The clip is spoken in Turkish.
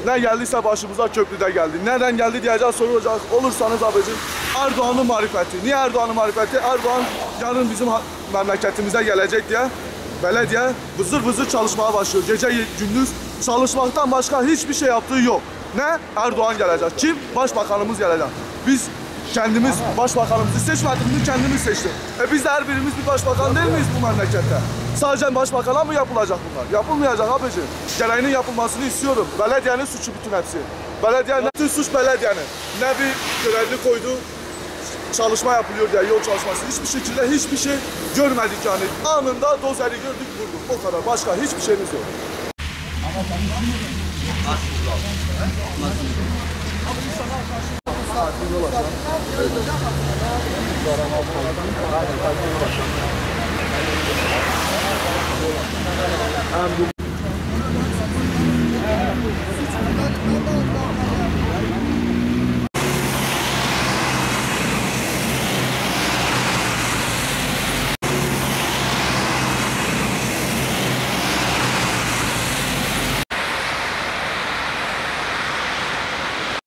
Ne geldiyse başımıza köprüde geldi. Neden geldi diyeceğiz, sorulacak olursanız abicim, Erdoğan'ın marifeti. Niye Erdoğan'ın marifeti? Erdoğan yarın bizim memleketimize gelecek diye belediye vızır vızır çalışmaya başlıyor. Gece gündüz çalışmaktan başka hiçbir şey yaptığı yok. Ne? Erdoğan gelecek. Kim? Başbakanımız gelecek. Biz kendimiz başbakanımızı seçmedik mi, kendimiz seçtik. Biz de her birimiz bir başbakan değil miyiz bu memlekette? Sadece başbakana mı yapılacak bunlar? Yapılmayacak abicim. Gereğinin yapılmasını istiyorum. Belediyenin suçu bütün hepsi. Belediyenin, bütün suç belediyenin. Ne bir görevli koydu, çalışma yapılıyor diye, yol çalışması. Hiçbir şekilde hiçbir şey görmedik yani. Anında dozeri gördük, vurduk. O kadar. Başka hiçbir şeyimiz yok.